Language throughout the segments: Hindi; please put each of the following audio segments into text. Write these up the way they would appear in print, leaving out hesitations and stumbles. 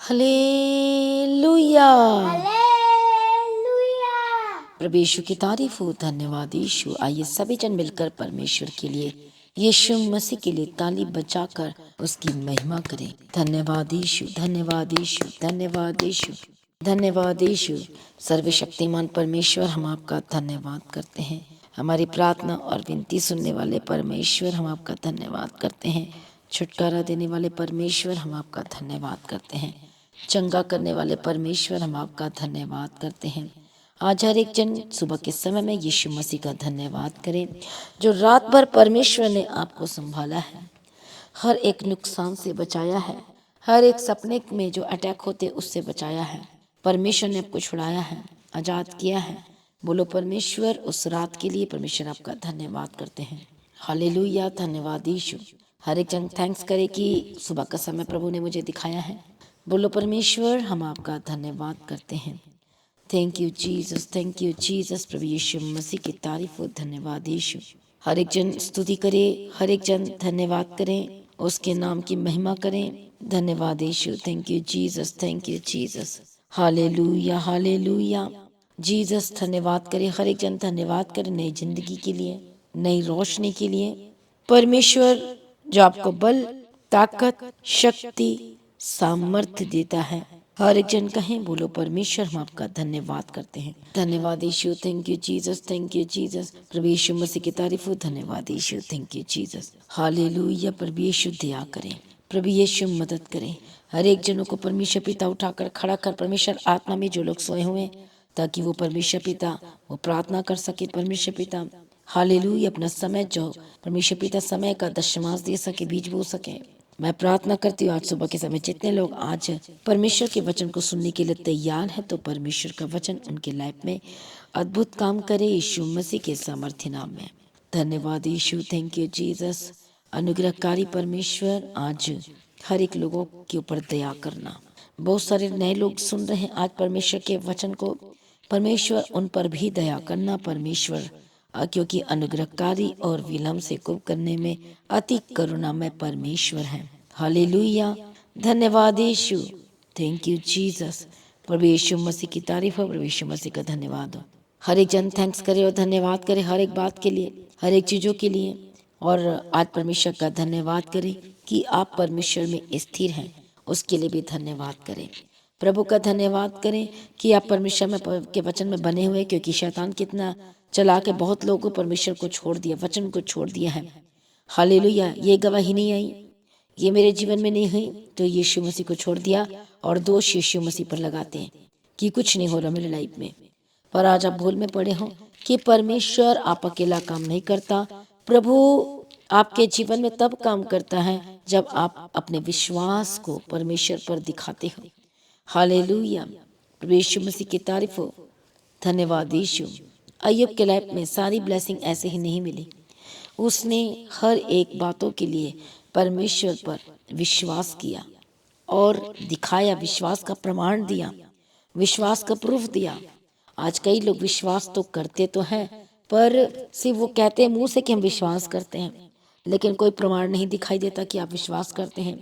हालेलुया। हालेलुया। प्रभु यीशु की तारीफ हो। धन्यवाद यीशु। आइए सभी जन मिलकर परमेश्वर के लिए, यीशु मसीह के लिए ताली बजाकर उसकी महिमा करें। धन्यवाद यीशु, धन्यवाद यीशु, धन्यवाद यीशु, धन्यवाद यीशु। सर्वशक्तिमान परमेश्वर, हम आपका धन्यवाद करते हैं। हमारी प्रार्थना और विनती सुनने वाले परमेश्वर, हम आपका धन्यवाद करते हैं। छुटकारा देने वाले परमेश्वर, हम आपका धन्यवाद करते हैं। चंगा करने वाले परमेश्वर, हम आपका धन्यवाद करते हैं। आज हर एक जन सुबह के समय में यीशु मसीह का धन्यवाद करें, जो रात भर परमेश्वर ने आपको संभाला है, हर एक नुकसान से बचाया है, हर एक सपने में जो अटैक होते उससे बचाया है। परमेश्वर ने आपको छुड़ाया है, आजाद किया है। बोलो परमेश्वर, उस रात के लिए परमेश्वर आपका धन्यवाद करते हैं। हालेलुया। धन्यवाद यीशु। हर एक जन थैंक्स करे कि सुबह का समय प्रभु ने मुझे दिखाया है। बोलो परमेश्वर, हम आपका धन्यवाद करते हैं। Thank you Jesus, thank you Jesus. प्रभु यीशु मसीह की तारीफ हो। धन्यवाद यीशु। हर एक जन स्तुति करे, हर एक जन धन्यवाद करें, उसके नाम की महिमा करें। धन्यवाद यीशु। Thank you Jesus, thank you Jesus. हालेलुया, हालेलुया। जीसस धन्यवाद करे, हर एक जन धन्यवाद करे नई जिंदगी के लिए, नई रोशनी के लिए। परमेश्वर जो आपको बल, ताकत, शक्ति, सामर्थ्य देता है। हर एक जन कहें, बोलो परमेश्वर, हम आपका धन्यवाद करते हैं। धन्यवाद यीशु। Thank you Jesus, thank you Jesus. प्रभु यीशु मसीह की तारीफ हो। धन्यवाद यीशु। Thank you Jesus. हालेलुया। प्रभु यीशु दया करें, प्रभु यीशु मदद करें। हर एक जनों को परमेश्वर पिता उठाकर खड़ा कर, परमेश्वर आत्मा में जो लोग सोए हुए, ताकि वो परमेश्वर पिता वो प्रार्थना कर सके। परमेश्वर पिता हालेलुया, अपना समय जो परमेश्वर पिता समय का दशमांश दे सके, बीज बो सके। मैं प्रार्थना करती हूँ आज सुबह के समय जितने लोग आज परमेश्वर के वचन को सुनने के लिए तैयार हैं, तो परमेश्वर का वचन उनके लाइफ में अद्भुत काम करे, यीशु मसीह के सामर्थ्य नाम में। धन्यवाद यीशु। Thank you Jesus. अनुग्रहकारी परमेश्वर, आज हर एक लोगों के ऊपर दया करना। बहुत सारे नए लोग सुन रहे हैं आज परमेश्वर के वचन को, परमेश्वर उन पर भी दया करना परमेश्वर, क्योंकि अनुग्रहकारी और विलम्ब से कुप करने में अति करुणामय परमेश्वर है। हालेलुया। धन्यवाद यीशु। Thank you Jesus. प्रभु यीशु मसीह की तारीफ हो, प्रभु यीशु मसीह का धन्यवाद हो। हर एक जन थैंक्स करे और धन्यवाद करे, हर एक बात के लिए, हर एक चीजों के लिए। और आज परमेश्वर का धन्यवाद करें कि आप परमेश्वर में स्थिर हैं, उसके लिए भी धन्यवाद करें। प्रभु का धन्यवाद करें कि आप परमेश्वर में के वचन में बने हुए, क्योंकि शैतान कितना चला के बहुत लोगों को परमेश्वर को छोड़ दिया, वचन को छोड़ दिया है। हालेलुया। ये गवाही नहीं आई, ये मेरे जीवन में नहीं हुई, तो यीशु मसीह को छोड़ दिया और दोष यीशु मसीह पर लगाते हैं कि कुछ नहीं हो रहा मेरी लाइफ में। पर आज आप भूल में पड़े हो कि परमेश्वर आप अकेला काम नहीं करता। प्रभु आपके जीवन में तब काम करता है जब आप अपने विश्वास को परमेश्वर पर दिखाते हो। हालेलुया। प्रभु यीशु मसीह की तारीफ हो। धन्यवाद यीशु। अय्यूब के लाइफ में सारी ब्लेसिंग ऐसे ही नहीं मिली, उसने हर एक बातों के लिए परमेश्वर पर विश्वास किया और दिखाया, विश्वास का प्रमाण दिया, विश्वास का प्रूफ दिया। आज कई लोग विश्वास तो करते तो हैं, पर सिर्फ वो कहते हैं मुंह से कि हम विश्वास करते हैं, लेकिन कोई प्रमाण नहीं दिखाई देता कि आप विश्वास करते हैं,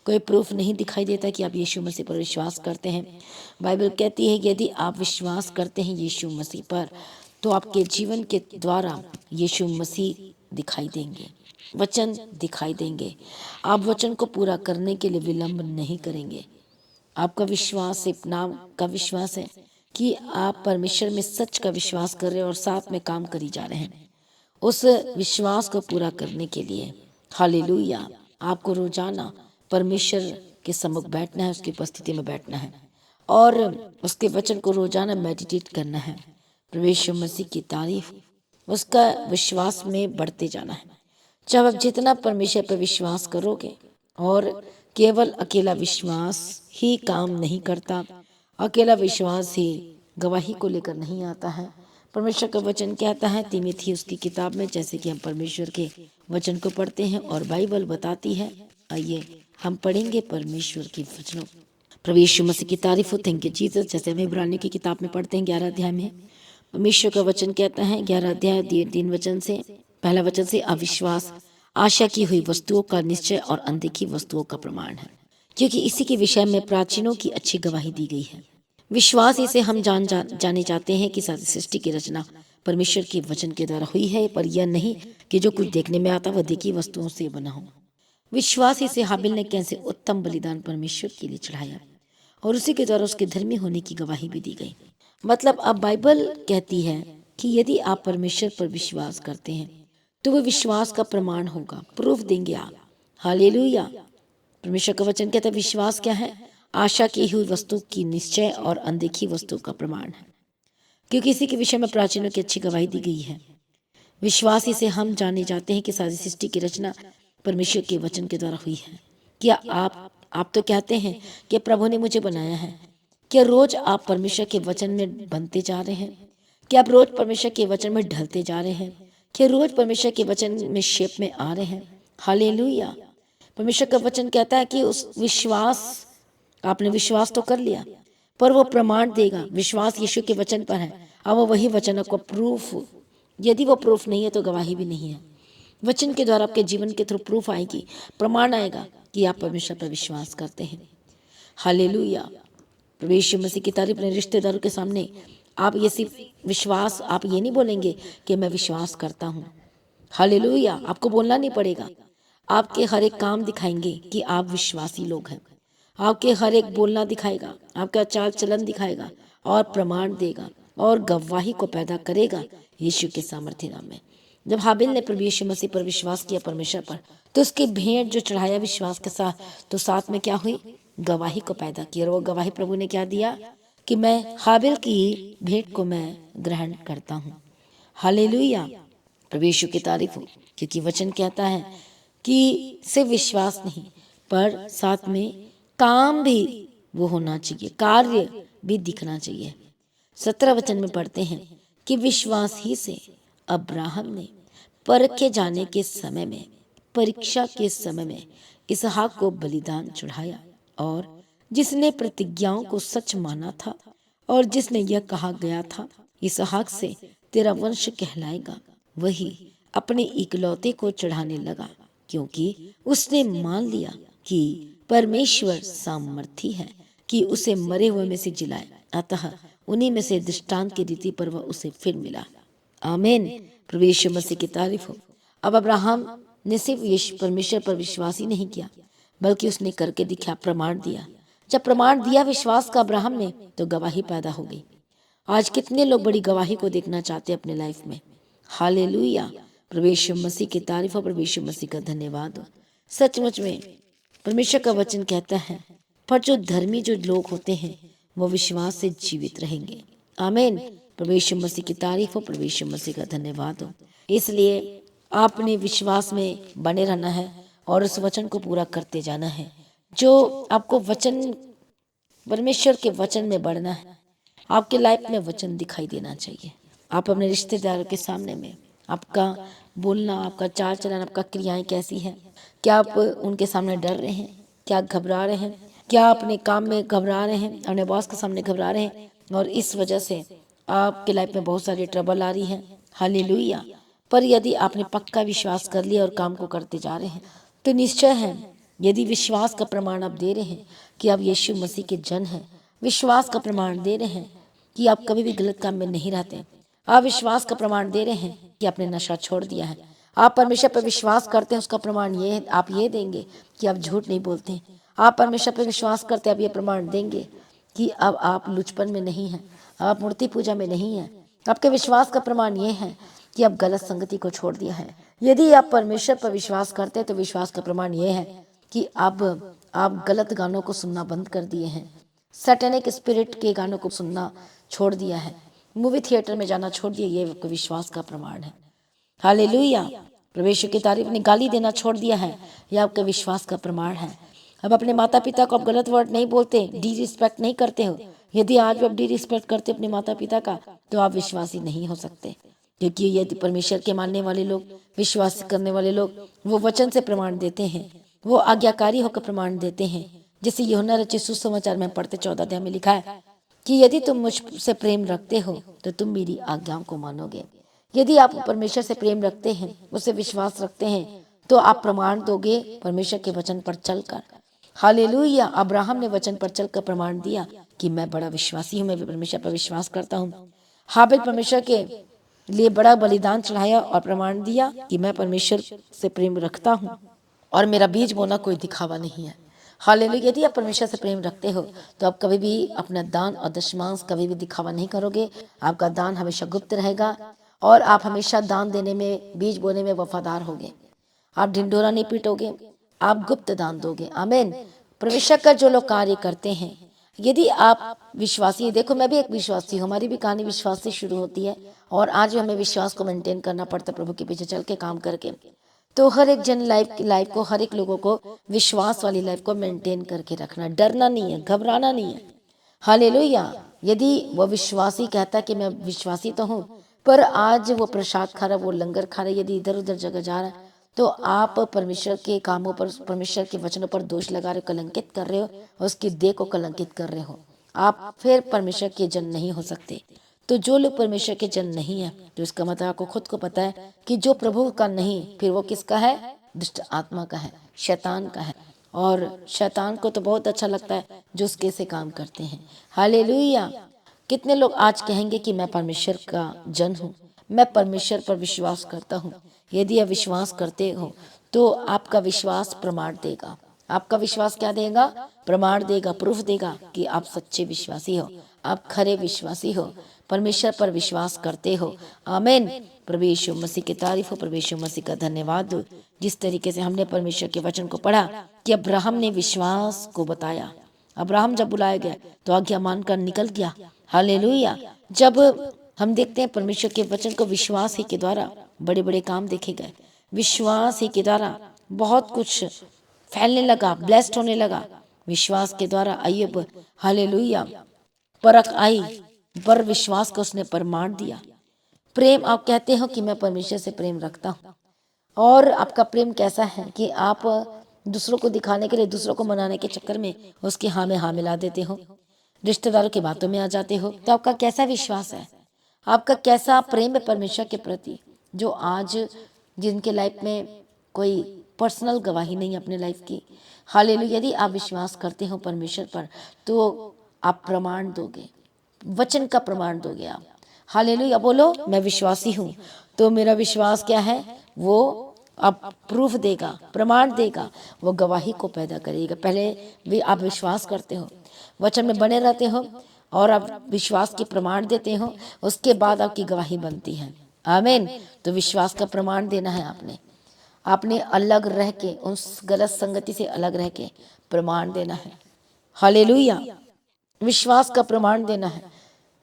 कोई प्रूफ नहीं दिखाई देता कि आप यीशु मसीह पर विश्वास करते हैं। बाइबल कहती है कि यदि आप विश्वास करते हैं यीशु मसीह पर, तो आपके जीवन के द्वारा यीशु मसीह दिखाई देंगे, वचन दिखाई देंगे। आप वचन को पूरा करने के लिए विलंब नहीं करेंगे। आपका विश्वास सिर्फ नाम का विश्वास है कि आप परमेश्वर में सच का विश्वास कर रहे हैं और साथ में काम करी जा रहे हैं उस विश्वास को पूरा करने के लिए। हालेलुया। आपको रोजाना परमेश्वर के सम्मुख बैठना है, उसकी उपस्थिति में बैठना है और उसके वचन को रोजाना मेडिटेट करना है। प्रभु यीशु मसीह की तारीफ, उसका विश्वास में बढ़ते जाना है। जब आप जितना परमेश्वर पर विश्वास करोगे, और केवल अकेला विश्वास ही काम नहीं करता, अकेला विश्वास ही गवाही को लेकर नहीं आता है। परमेश्वर का वचन कहता है तीमुथियुस उसकी किताब में, जैसे कि हम परमेश्वर के वचन को पढ़ते हैं और बाइबल बताती है। आइए हम पढ़ेंगे परमेश्वर की वचनों। प्रभु यीशु मसीह की तारीफ हो। Thank you Jesus. जैसे हम इब्रानियों की किताब में पढ़ते हैं 11 अध्याय में, परमेश्वर का वचन कहता है 11 अध्याय 3 वचन से, पहला वचन से, अविश्वास आशा की हुई वस्तुओं का निश्चय और अनदेखी वस्तुओं का प्रमाण है। क्योंकि इसी के विषय में प्राचीनों की अच्छी गवाही दी गई है। विश्वास इसे हम जाने जाते हैं कि सारी सृष्टि की रचना परमेश्वर के वचन के द्वारा हुई है, पर यह नहीं कि जो कुछ देखने में आता वह देखी वस्तुओं से बना हो। विश्वास इसे हाबिल ने कैसे उत्तम बलिदान परमेश्वर के लिए चढ़ाया और उसी के द्वारा उसके धर्मी होने की गवाही भी दी गई। मतलब अब बाइबल कहती है कि यदि आप परमेश्वर पर विश्वास करते हैं तो वह विश्वास का प्रमाण होगा, प्रूफ देंगे आप। हालेलुया। परमेश्वर का वचन कहता है विश्वास क्या है? आशा की हुई वस्तु की निश्चय और अनदेखी वस्तु का प्रमाण है। क्योंकि इसी के विषय में प्राचीनों की अच्छी गवाही दी गई है। विश्वास इसे हम जाने जाते हैं कि सारी सृष्टि की रचना परमेश्वर के वचन के द्वारा हुई है। क्या आप तो कहते हैं कि प्रभु ने मुझे बनाया है। क्या रोज आप परमेश्वर के वचन में बनते जा रहे हैं? क्या आप रोज परमेश्वर के वचन में ढलते जा रहे हैं? क्या रोज परमेश्वर के वचन में शेप में आ रहे हैं? हालेलुया। परमेश्वर का वचन कहता है कि उस विश्वास, आपने विश्वास तो कर लिया, पर वो प्रमाण देगा। विश्वास यीशु के वचन पर है। अब वो वही वचन को प्रूफ, यदि वो प्रूफ नहीं है तो गवाही भी नहीं है। वचन के द्वारा आपके जीवन के थ्रू प्रूफ आएगी, प्रमाण आएगा कि आप परमेश्वर पर विश्वास करते हैं। हालेलुया। प्रभु यीशु मसीह की तारीफ। अपने रिश्तेदारों के सामने आप ये सिर्फ विश्वास, आप ये नहीं बोलेंगे कि मैं विश्वास करता हूँ। हालेलुया। आपको बोलना नहीं पड़ेगा, आपके हर एक काम दिखाएंगे कि आप विश्वासी लोग हैं। आपके हर एक बोलना दिखाएगा, आपका चाल चलन दिखाएगा और प्रमाण देगा और गवाही को पैदा करेगा यीशु के सामर्थ्य नाम में। जब हाबिल ने प्रभु यीशु मसीह पर विश्वास किया, परमेश्वर पर, तो उसकी भेंट जो चढ़ाया विश्वास के साथ, तो साथ में क्या हुई? गवाही को पैदा किया। और वो गवाही प्रभु ने क्या दिया कि मैं हाबिल की भेंट को मैं ग्रहण करता हूँ। हालेलुया। प्रभु यीशु की तारीफ हो। क्योंकि वचन कहता है कि सिर्फ विश्वास नहीं, पर साथ में काम भी वो होना चाहिए, कार्य भी दिखना चाहिए। 17 वचन में पढ़ते हैं कि विश्वास ही से अब्राहम ने परखे जाने के समय में, परीक्षा के समय में इसहाक को बलिदान चढ़ाया, और जिसने प्रतिज्ञाओं को सच माना था और जिसने यह कहा गया था इसहाक से तेरा वंश कहलाएगा, वही अपने इकलौते को चढ़ाने लगा, क्योंकि उसने मान लिया कि परमेश्वर सामर्थी है कि उसे मरे हुए में से जिलाए। अतः उन्हीं में से दृष्टांत की रीति पर वह उसे फिर मिला। आमीन। प्रभु यीशु मसीह की तारीफ हो। अब अब्राहम ने सिर्फ यीशु परमेश्वर पर विश्वास ही नहीं किया, बल्कि उसने करके दिखा, प्रमाण दिया। जब प्रमाण दिया विश्वास का अब्राहम ने, तो गवाही पैदा हो गई। आज कितने लोग बड़ी गवाही को देखना चाहते हैं अपने लाइफ में। हालेलुया। प्रभु यीशु मसीह की तारीफ हो। प्रभु यीशु मसीह का धन्यवाद हो। सचमुच में परमेश्वर का वचन कहता है, पर जो धर्मी जो लोग होते हैं वो विश्वास से जीवित रहेंगे। आमीन। प्रभु यीशु मसीह की तारीफ हो। प्रभु यीशु मसीह का धन्यवाद हो। इसलिए आपने विश्वास में बने रहना है और उस वचन को पूरा करते जाना है। जो आपको वचन, परमेश्वर के वचन में बढ़ना है, आपके लाइफ में वचन दिखाई देना चाहिए। आप अपने रिश्तेदारों के सामने में आपका बोलना, आपका चाल चलन, आपका क्रियाएं कैसी हैं? क्या आप उनके सामने डर रहे हैं? क्या घबरा रहे हैं? क्या अपने काम में घबरा रहे हैं? अपने बॉस के सामने घबरा रहे हैं और इस वजह से आपके लाइफ में बहुत सारी ट्रबल आ रही है। हालेलुया। पर यदि आपने पक्का विश्वास कर लिया और काम को करते जा रहे हैं, तो निश्चय है, यदि विश्वास का प्रमाण आप दे रहे हैं कि आप यीशु मसीह के जन हैं, विश्वास का प्रमाण दे रहे हैं कि आप कभी भी गलत काम में नहीं रहते, आप विश्वास का प्रमाण दे रहे हैं कि आपने नशा छोड़ दिया है, आप परमेश्वर पर विश्वास करते हैं, उसका प्रमाण ये है, आप ये देंगे कि आप झूठ नहीं बोलते। आप परमेश्वर पर विश्वास करते हैं, आप ये प्रमाण देंगे कि अब आप लुचपन में नहीं हैं, आप मूर्ति पूजा में नहीं हैं। आपके विश्वास का प्रमाण ये है कि आप गलत संगति को छोड़ दिया है। यदि आप परमेश्वर पर विश्वास करते हैं तो विश्वास का प्रमाण ये है कि अब आप गलत गानों को सुनना बंद कर दिए हैं, सैटेनिक स्पिरिट के गानों को सुनना छोड़ दिया है, मूवी थिएटर में जाना छोड़ दिया। ये आपके विश्वास का प्रमाण है। हालेलुया। प्रभु यीशु की तारीफ ने गाली देना छोड़ दिया है, यह आपके विश्वास का प्रमाण है। अब अपने माता पिता को आप गलत वर्ड नहीं बोलते, डी रिस्पेक्ट नहीं करते हो। यदि आज भी आप डी रिस्पेक्ट करते अपने माता पिता का, तो आप विश्वासी नहीं हो सकते। क्योंकि यदि परमेश्वर के मानने वाले लोग, विश्वास करने वाले लोग, वो वचन से प्रमाण देते हैं, वो आज्ञाकारी होकर प्रमाण देते हैं। जैसे यूहन्ना रचित सुसमाचार में पढ़ते 14 अध्याय में लिखा है कि यदि तुम मुझसे प्रेम रखते हो तो तुम मेरी आज्ञाओं को मानोगे। यदि आप परमेश्वर से प्रेम रखते हैं, उससे विश्वास रखते हैं, तो आप प्रमाण दोगे परमेश्वर के वचन पर चलकर। हालेलुया। अब्राहम ने वचन पर चलकर प्रमाण दिया कि मैं बड़ा विश्वासी हूँ, मैं परमेश्वर पर विश्वास करता हूँ। हाबिल परमेश्वर के लिए बड़ा बलिदान चढ़ाया और प्रमाण दिया कि मैं परमेश्वर से प्रेम रखता हूँ और मेरा बीज बोना कोई दिखावा नहीं है। हालेलुया। यदि आप परमेश्वर से प्रेम रखते हो तो आप कभी भी अपना दान और दशमांश कभी भी दिखावा नहीं करोगे। आपका दान हमेशा गुप्त रहेगा और आप हमेशा दान देने में, बीज बोने में वफादार होगे। आप ढिंढोरा नहीं पीटोगे, आप गुप्त दान दोगे। आमीन। परमेश्वर का जो लोग कार्य करते हैं, यदि आप विश्वासी, देखो मैं भी एक विश्वासी हूँ, हमारी भी कहानी विश्वास से शुरू होती है और आज भी हमें विश्वास को मेंटेन करना पड़ता है प्रभु के पीछे चल के काम करके। तो हर एक जन लाइफ को, हर एक लोगों को विश्वास वाली लाइफ को मेंटेन करके रखना, डरना नहीं है, घबराना नहीं है। हालेलुया। यदि वो विश्वासी कहता है कि मैं विश्वासी तो हूँ, पर आज वो प्रसाद खा रहा है, वो लंगर खा रहा है, यदि इधर उधर जगह जा रहा है, तो आप परमेश्वर के कामों पर, परमेश्वर के वचनों पर दोष लगा रहे हो, कलंकित कर रहे हो, उसकी देह को कलंकित कर रहे हो। आप फिर परमेश्वर के जन नहीं हो सकते। तो जो लोग परमेश्वर के जन नहीं है, तो इसका मतलब आपको खुद को पता है कि जो प्रभु का नहीं, फिर वो किसका है? दुष्ट आत्मा का है, शैतान का है। और शैतान को तो बहुत अच्छा लगता है जो उसके से काम करते हैं। हालेलुया। कितने लोग आज कहेंगे कि मैं परमेश्वर का जन हूँ, मैं परमेश्वर पर विश्वास करता हूँ। यदि आप विश्वास करते हो तो आपका विश्वास प्रमाण देगा। आपका विश्वास क्या देगा? प्रमाण देगा, प्रूफ देगा कि आप सच्चे विश्वासी हो, आप खरे विश्वासी हो, परमेश्वर पर विश्वास करते हो। आमीन। प्रभु यीशु मसीह की तारीफ हो, प्रभु यीशु मसीह का धन्यवाद हो। जिस तरीके से हमने परमेश्वर के वचन को पढ़ा कि अब्राहम ने विश्वास को बताया। अब्राहम जब बुलाया गया तो आज्ञा मानकर निकल गया। हालेलुया। जब हम देखते हैं परमेश्वर के वचन को, विश्वास ही के द्वारा बड़े बड़े काम देखे गए, विश्वास ही के द्वारा बहुत कुछ फैलने लगा, ब्लेस्ड होने लगा। विश्वास के द्वारा अय्यूब, हालेलुया, परख आई, पर विश्वास को उसने प्रमाण दिया। प्रेम, आप कहते हो कि मैं परमेश्वर से प्रेम रखता हूँ, और आपका प्रेम कैसा है कि आप दूसरों को दिखाने के लिए, दूसरों को मनाने के चक्कर में उसकी हाँ में हाँ मिला देते हो, रिश्तेदारों की बातों में आ जाते हो। तो आपका कैसा विश्वास है? आपका कैसा प्रेम है परमेश्वर के प्रति? जो आज जिनके लाइफ में कोई पर्सनल गवाही नहीं है अपने लाइफ की। हालेलुया। यदि आप विश्वास करते हो परमेश्वर पर तो आप प्रमाण दोगे, वचन का प्रमाण दोगे आप। हालेलुया। बोलो मैं विश्वासी हूँ, तो मेरा विश्वास क्या है? वो अब प्रूफ देगा, प्रमाण देगा, वो गवाही को पैदा करेगा। पहले भी आप विश्वास करते हो, वचन में बने रहते हो और आप विश्वास के प्रमाण देते हो, उसके बाद आपकी गवाही बनती है। आमीन। तो विश्वास का प्रमाण देना है आपने, आपने अलग रह के, उस गलत संगति से अलग रह के प्रमाण देना है। हालेलुया। विश्वास का प्रमाण देना है।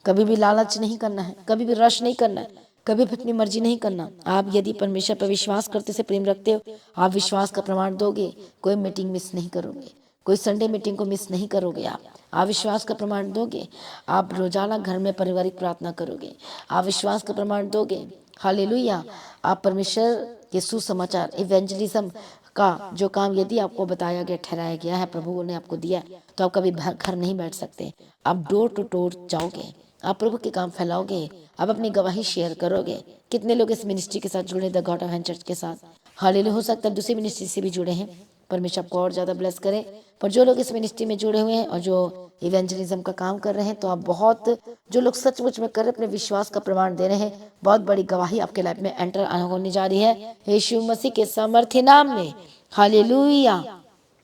कभी भी लालच नहीं करना है, कभी भी रश नहीं करना है, कभी भी अपनी मर्जी नहीं करना। आप यदि परमेश्वर पर विश्वास करते से प्रेम रखते हो, आप विश्वास का प्रमाण दोगे। कोई मीटिंग मिस नहीं करोगे, कोई संडे मीटिंग को मिस नहीं करोगे। आप विश्वास का प्रमाण दोगे। आप रोजाना घर में पारिवारिक प्रार्थना करोगे, आप विश्वास का प्रमाण दोगे। हालेलुया। आप परमेश्वर के सुसमाचार, इवेंजलिज्म का जो काम यदि आपको बताया गया, ठहराया गया है, प्रभु ने आपको दिया, तो आप कभी घर नहीं बैठ सकते। आप डोर टू डोर जाओगे, आप प्रभु के काम फैलाओगे, आप अपनी गवाही शेयर करोगे। कितने लोग इस मिनिस्ट्री के साथ जुड़े, the God of haven church के साथ? हालेलुया। हो सकता है दूसरी मिनिस्ट्री से भी जुड़े हैं, परमेश्वर आपको और ज़्यादा ब्लेस करे। पर जो लोग इस मिनिस्ट्री में जुड़े हुए हैं और जो इवेंजलिज्म का काम कर रहे हैं, तो आप बहुत, जो लोग सचमुच में कर रहे, अपने विश्वास का प्रमाण दे रहे हैं, बहुत बड़ी गवाही आपके लाइफ में एंटर होने जा रही है यीशु मसीह के सामर्थ्य नाम में। हालेलुया।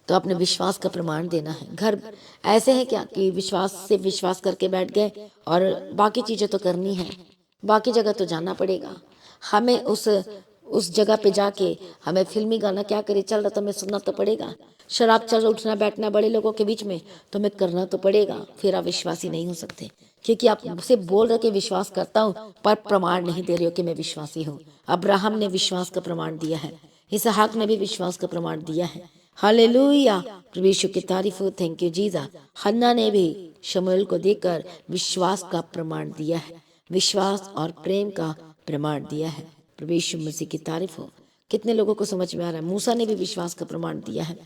तो अपने विश्वास का प्रमाण देना है। घर ऐसे है क्या कि विश्वास से विश्वास करके बैठ गए और बाकी चीज़ें तो करनी है, बाकी जगह तो जाना पड़ेगा हमें। उस जगह पे जाके हमें फिल्मी गाना क्या करे चल रहा तो हमें सुनना तो पड़ेगा। शराब चल रहा, उठना बैठना बड़े लोगों के बीच में, तो हमें करना तो पड़ेगा। फिर आप विश्वासी नहीं हो सकते, क्योंकि आप उसे बोल रहे कि विश्वास करता हूँ, पर प्रमाण नहीं दे रहे हो कि मैं विश्वासी हूँ। अब्राहम ने विश्वास का प्रमाण दिया है, इसहाक ने भी विश्वास का प्रमाण दिया है। हालेलुया। प्रभु यीशु की तारीफ हो। थैंक यू जीजा। हन्ना ने भी शमूएल को देकर विश्वास का प्रमाण दिया है, विश्वास और प्रेम का प्रमाण दिया है। प्रभु यीशु मसीह की तारीफ हो। कितने लोगों को समझ में आ रहा है? मूसा ने भी विश्वास का प्रमाण दिया है।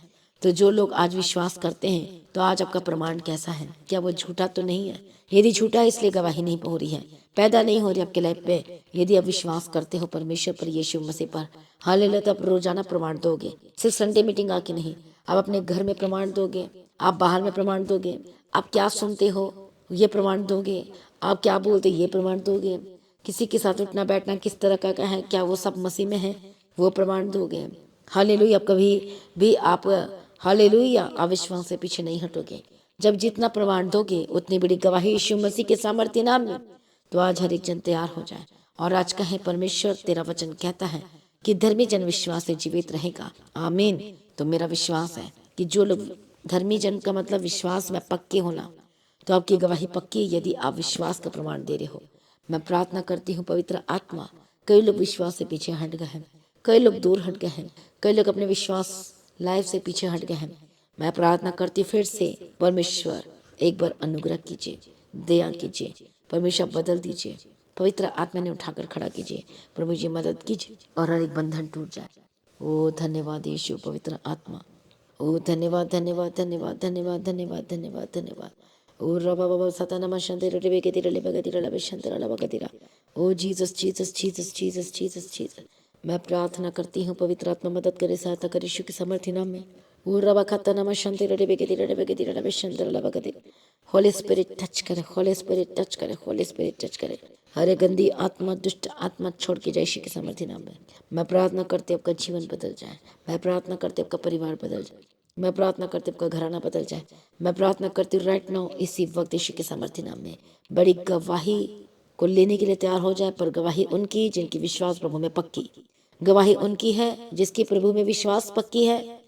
तो जो लोग आज विश्वास करते हैं, तो आज आपका प्रमाण कैसा है? क्या वो झूठा तो नहीं है? यदि झूठा है इसलिए गवाही नहीं हो रही है, पैदा नहीं हो रही आपके लाइफ में। यदि आप विश्वास करते हो परमेश्वर पर, यीशु मसीह पर, हालेलुया, तो आप रोजाना प्रमाण दोगे। सिर्फ संडे मीटिंग आके नहीं, आप अपने घर में प्रमाण दोगे, आप बाहर में प्रमाण दोगे, आप क्या सुनते हो ये प्रमाण दोगे, आप क्या बोलते ये प्रमाण दोगे, किसी के साथ उठना बैठना किस तरह का है, क्या वो सब मसीह में है, वो प्रमाण दोगे। हालेलुया। आप कभी भी आप हालेलुया अविश्वास से पीछे नहीं हटोगे। जब जितना प्रमाण दोगे उतनी बड़ी गवाही यीशु मसीह के सामर्थ्य नाम में। तो आज हर एक जन तैयार हो जाए और आज कहें, परमेश्वर तेरा वचन कहता है कि धर्मी जन विश्वास से जीवित रहेगा। आमीन। तो मेरा विश्वास है कि जो लोग, धर्मी जन का मतलब विश्वास में पक्के होना, तो आपकी गवाही पक्की है यदि आप विश्वास का प्रमाण दे रहे हो। मैं प्रार्थना करती हूँ पवित्र आत्मा, कई लोग विश्वास से पीछे हट गए हैं, कई लोग दूर हट गए हैं, कई लोग अपने विश्वास लाइफ से पीछे हट गए हैं। मैं प्रार्थना करती फिर से, परमेश्वर एक बार अनुग्रह कीजिए, दया कीजिए, परमेश्वर बदल दीजिए, पवित्र आत्मा ने उठाकर खड़ा कीजिए, प्रभु जी मदद कीजिए और हर एक बंधन टूट जाए। ओ धन्यवाद यीशु, पवित्र आत्मा। ओ धन्यवाद धन्यवाद धन्यवाद धन्यवाद धन्यवाद धन्यवाद धन्यवाद। ओ रबा बाबा सतानमा शंतेर रेबे के तिरले बगतिरा लबे शंतरा लबा गतिरा। Oh Jesus Jesus Jesus Jesus Jesus Jesus. मैं प्रार्थना करती हूँ पवित्र आत्मा मदद करे, सहायता करे यीशु के सामर्थ्य नाम में। ओ रबा खाता नमा शंतेर रेबे के तिरले लबे शंतरा लबा गतिरा। होली स्पिरिट टच करे, होली स्पिरिट टच करे, होली स्पिरिट टच करे। हरे गंदी आत्मा, दुष्ट आत्मा छोड़ के जाए यीशु के सामर्थ्य नाम में। मैं प्रार्थना करती आपका जीवन बदल जाए, मैं प्रार्थना करती आपका परिवार बदल जाए, मैं प्रार्थना करती आपका घराना बदल जाए। मैं प्रार्थना करती हूँ राइट नाउ इसी वक्त यीशु के सामर्थ्य नाम में बड़ी गवाही को लेने के लिए तैयार हो जाए। पर गवाही उनकी जिनकी विश्वास प्रभु में पक्की, गवाही उनकी है जिसकी प्रभु में विश्वास पक्की है,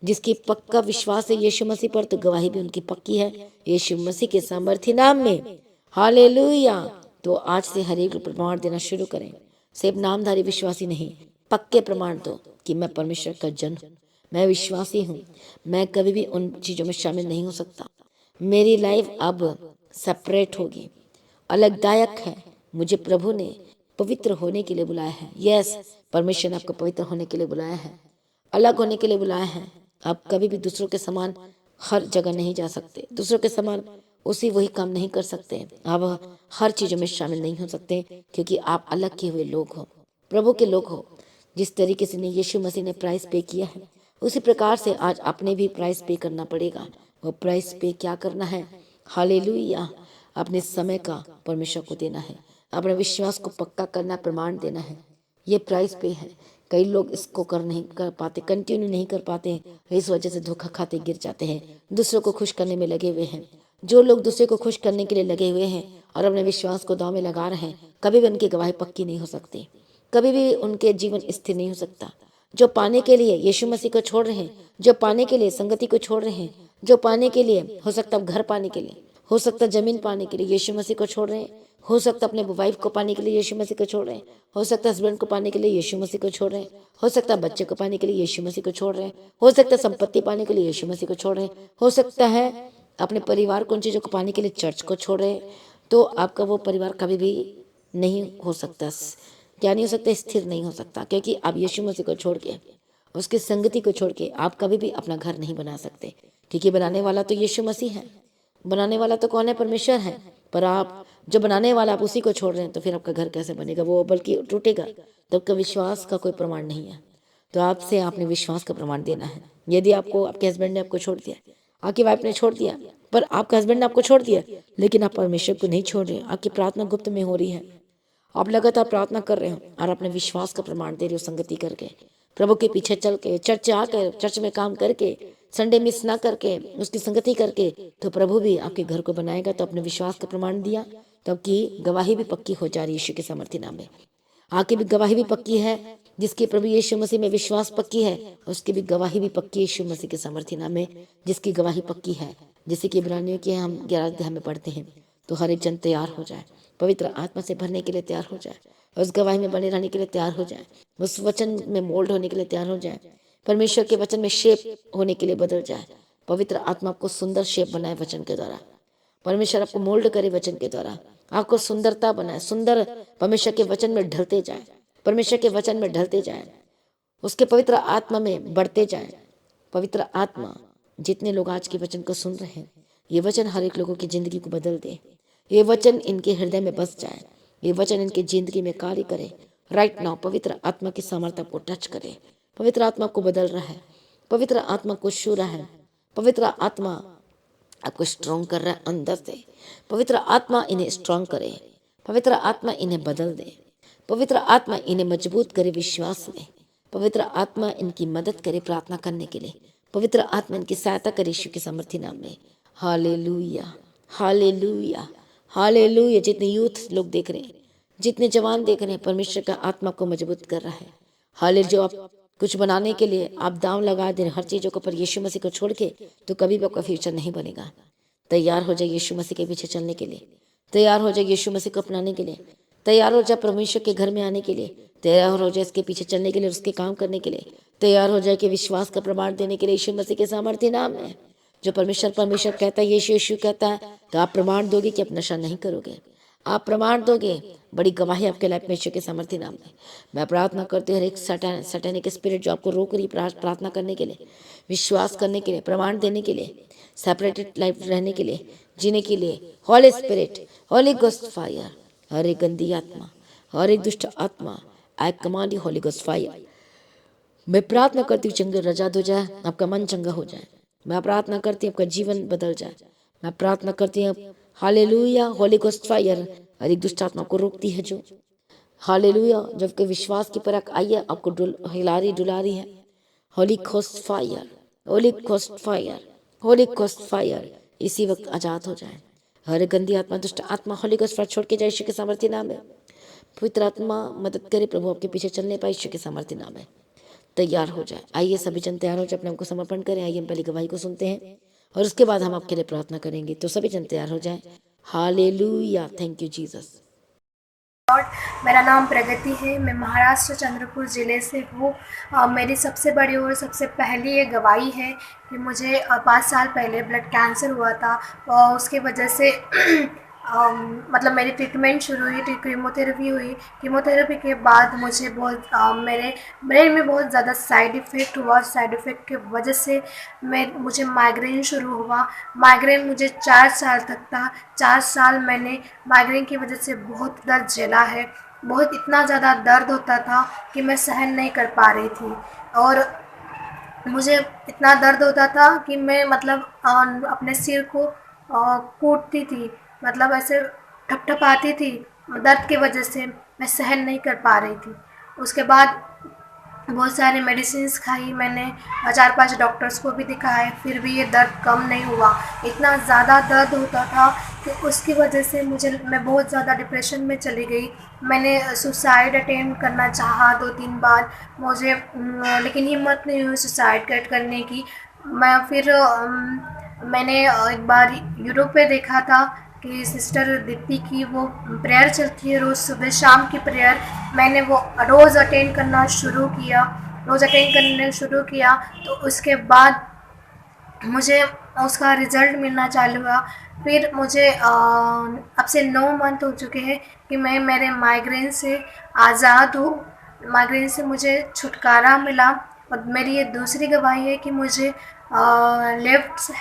जिसकी पक्का विश्वास है यीशु मसीह पर, तो गवाही भी उनकी पक्की है यीशु मसीह के सामर्थ्य नाम में। हालेलुया। तो आज से हर एक प्रमाण देना शुरू करें, सिर्फ नामधारी विश्वासी नहीं, पक्के प्रमाण दो कि मैं परमेश्वर का जन हूँ, मैं विश्वासी हूँ, मैं कभी भी उन चीज़ों में शामिल नहीं हो सकता। मेरी लाइफ अब सेपरेट होगी, अलगदायक है। मुझे प्रभु ने पवित्र होने के लिए बुलाया है। यस, परमेश्वर ने आपको पवित्र होने के लिए बुलाया है, अलग होने के लिए बुलाया है। आप कभी भी दूसरों के समान हर जगह नहीं जा सकते, दूसरों के समान उसी वही काम नहीं कर सकते, आप हर चीज़ों में शामिल नहीं हो सकते, क्योंकि आप अलग किए हुए लोग हो, प्रभु के लोग हो। जिस तरीके से यीशु मसीह ने प्राइस पे किया है, उसी प्रकार से आज आपने भी प्राइस पे करना पड़ेगा। वो प्राइस पे क्या करना है? हालेलुया। अपने समय का परमेश्वर को देना है, अपने विश्वास को पक्का करना, प्रमाण देना है। ये प्राइस पे है। कई लोग इसको नहीं कर पाते, कंटिन्यू नहीं कर पाते, इस वजह से धोखा खाते गिर जाते हैं, दूसरों को खुश करने में लगे हुए हैं। जो लोग दूसरे को खुश करने के लिए लगे हुए हैं और अपने विश्वास को दांव में लगा रहे हैं, कभी भी उनकी गवाही पक्की नहीं हो सकती, कभी भी उनके जीवन स्थिर नहीं हो सकता। जो पाने के लिए यीशु मसीह को छोड़ रहे हैं, जो पाने के लिए संगति को छोड़ रहे हैं, जो पाने के लिए हो सकता घर पाने के लिए, हो सकता जमीन पाने के लिए यीशु मसीह को छोड़ रहे हैं, हो सकता अपने वाइफ को पाने के लिए यीशु मसीह को छोड़ रहे हैं, हो सकता हस्बैंड को पाने के लिए यीशु मसीह को छोड़ रहे हैं, हो सकता बच्चे को पाने के लिए यीशु मसीह को छोड़ रहे हैं, हो सकता संपत्ति पाने के लिए यीशु मसीह को छोड़ रहे हैं, हो सकता है अपने परिवार को, उन चीज़ों को पाने के लिए चर्च को छोड़ रहे हैं। तो आपका वो परिवार कभी भी नहीं हो सकता, क्या नहीं हो सकता? स्थिर नहीं हो सकता, क्योंकि आप यीशु मसीह को छोड़ के, उसकी संगति को छोड़ के आप कभी भी अपना घर नहीं बना सकते, क्योंकि बनाने वाला तो यीशु मसीह है। बनाने वाला तो कौन है? परमेश्वर है। पर आप जो बनाने वाला आप उसी को छोड़ रहे हैं, तो फिर आपका घर कैसे बनेगा? वो बल्कि टूटेगा। तो आपका विश्वास का कोई प्रमाण नहीं है। तो आपसे आपने विश्वास का प्रमाण देना है। यदि आपको आपके हस्बैंड ने आपको छोड़ दिया, आपकी वाइफ ने छोड़ दिया, पर आपका हस्बैंड ने आपको छोड़ दिया, लेकिन आप परमेश्वर को नहीं छोड़ रहे, आपकी प्रार्थना गुप्त में हो रही है, आप लगातार प्रार्थना कर रहे हो और अपने विश्वास का प्रमाण दे रहे हो, संगति करके, प्रभु के पीछे चल के, चर्च आकर, चर्च में काम करके, संडे मिस ना करके, उसकी संगति करके, तो प्रभु भी आपके घर को बनाएगा। तो अपने विश्वास का प्रमाण दिया, तो आपकी गवाही भी पक्की हो जा रही है यीशु के सामर्थ्य नाम में। आपकी भी गवाही भी पक्की है, जिसकी प्रभु यीशु मसीह में विश्वास पक्की है, उसकी भी गवाही भी पक्की है यीशु मसीह के सामर्थ्य नाम में, जिसकी गवाही पक्की है। जैसे कि इब्रानियों के हम 11 अध्याय में पढ़ते हैं। तो हर एक जन तैयार हो जाए, पवित्र आत्मा से भरने के लिए तैयार हो जाए, उस गवाही में बने रहने के लिए तैयार हो जाए, उस वचन में मोल्ड होने के लिए तैयार हो जाए, परमेश्वर के वचन में शेप होने के लिए बदल जाए। पवित्र आत्मा आपको सुंदर शेप बनाए वचन के द्वारा, परमेश्वर आपको मोल्ड करे वचन के द्वारा, आपको सुंदरता बनाए, सुंदर परमेश्वर के वचन में ढलते जाए, परमेश्वर के वचन में ढलते जाए, उसके पवित्र आत्मा में बढ़ते जाए। पवित्र आत्मा, जितने लोग आज के वचन को सुन रहे हैं, ये वचन हर एक लोगों की जिंदगी को बदल दे, ये वचन इनके हृदय में बस जाए, ये वचन इनकी जिंदगी में कार्य करे। राइट नाउ पवित्र आत्मा की सामर्थ्य को टच करे। पवित्र आत्मा को बदल रहा है, पवित्र आत्मा को छू रहा है। पवित्र आत्मा आपको स्ट्रॉन्ग कर रहा है अंदर से। पवित्र आत्मा इन्हें स्ट्रॉन्ग करे। पवित्र आत्मा इन्हें बदल दे। पवित्र आत्मा इन्हें मजबूत करे विश्वास में। पवित्र आत्मा इनकी मदद करे प्रार्थना करने के लिए। पवित्र आत्मा इनकी सहायता करे यीशु के सामर्थ्य नाम में। हालेलुया, हालेलुया, हालेलुया। जितने यूथ लोग देख रहे हैं, जितने जवान देख रहे हैं, परमेश्वर का आत्मा को मजबूत कर रहा है। हाले जो आप कुछ बनाने के लिए आप दांव लगा दे हर चीज़ों के ऊपर यीशु मसीह को छोड़ के, तो कभी भी आपका फ्यूचर नहीं बनेगा। तैयार हो जाए यीशु मसीह के पीछे चलने के लिए। तैयार हो जाए यीशु मसीह को अपनाने के लिए। तैयार हो जाए परमेश्वर के घर में आने के लिए। तैयार हो जाए इसके पीछे चलने के लिए, उसके काम करने के लिए। तैयार हो जाए कि विश्वास का प्रमाण देने के लिए यीशु मसीह के सामर्थ्य नाम में। जो परमेश्वर कहता है, यीशु यीशु कहता है, तो आप प्रमाण दोगे कि आप नशा नहीं करोगे। आप प्रमाण दोगे, बड़ी गवाही आपके लाइफ में यीशु के सामर्थ्य नाम में। मैं प्रार्थना करती हूँ हर एक सैटेनिक स्पिरिट जो आपको रोक रही प्रार्थना करने के लिए, विश्वास करने के लिए, प्रमाण देने के लिए, सेपरेटेड लाइफ रहने के लिए, जीने के लिए, holy spirit, holy ghost fire, हर एक गंदी आत्मा, हर एक दुष्ट आत्मा, I command you holy ghost fire. मैं प्रार्थना करती हूँ चंगे रजाद हो जाए, आपका मन चंगा हो जाए। मैं प्रार्थना करती हूँ आपका जीवन बदल जाए। मैं प्रार्थना करती हूँ हालेलुया, होली गोस्ट फायर हर एक दुष्ट आत्मा को रोकती है जो। हालेलुया, जबकि विश्वास की परख आई है, आपको हिला डुला रही है। Holi ghost fire, Holi ghost fire, Holi ghost fire इसी वक्त आजाद हो जाए। हर गंदी आत्मा, दुष्ट आत्मा, होली गोस्ट फायर छोड़ के जाए यीशु के सामर्थ्य नाम है। पवित्र आत्मा मदद करे प्रभु आपके पीछे चलने पाए यीशु के सामर्थ्य नाम है। तैयार हो जाए। आइए सभी जन तैयार हो जाए, अपने आपको समर्पण करें। आइए हम पहली गवाही को सुनते हैं और उसके बाद हम आपके लिए प्रार्थना करेंगे। तो सभी जन तैयार हो जाए। Hallelujah, thank you Jesus. Lord, मेरा नाम प्रगति है। मैं महाराष्ट्र चंद्रपुर ज़िले से हूँ। मेरी सबसे बड़ी और सबसे पहली ये गवाही है कि मुझे 5 साल पहले ब्लड कैंसर हुआ था और उसके वजह से मतलब मेरी ट्रीटमेंट शुरू हुई, कीमोथेरेपी हुई। कीमोथेरेपी के बाद मुझे बहुत मेरे ब्रेन में बहुत ज़्यादा साइड इफ़ेक्ट हुआ। साइड इफ़ेक्ट की वजह से मुझे माइग्रेन शुरू हुआ। माइग्रेन मुझे 4 साल तक था। 4 साल मैंने माइग्रेन की वजह से बहुत दर्द झेला है। बहुत इतना ज़्यादा दर्द होता था कि मैं सहन नहीं कर पा रही थी और मुझे इतना दर्द होता था कि मैं मतलब अपने सिर को कूटती थी, मतलब ऐसे ठपठपाती थी। दर्द की वजह से मैं सहन नहीं कर पा रही थी। उसके बाद बहुत सारे मेडिसिन्स खाई मैंने, 4-5 डॉक्टर्स को भी दिखाए, फिर भी ये दर्द कम नहीं हुआ। इतना ज़्यादा दर्द होता था कि उसकी वजह से मैं बहुत ज़्यादा डिप्रेशन में चली गई। मैंने सुसाइड अटेम्प्ट करना चाहा 2-3 बार मुझे, लेकिन हिम्मत नहीं हुई सुसाइड करने की। मैंने एक बार यूट्यूब पे देखा था कि सिस्टर दीप्ति की वो प्रेयर चलती है रोज़ सुबह शाम की प्रेयर। मैंने वो रोज़ अटेंड करना शुरू किया। तो उसके बाद मुझे उसका रिज़ल्ट मिलना चालू हुआ। फिर मुझे अब से 9 मंथ हो चुके हैं कि मैं मेरे माइग्रेन से आज़ाद हूँ। माइग्रेन से मुझे छुटकारा मिला। और मेरी ये दूसरी गवाही है कि मुझे लेफ़्ट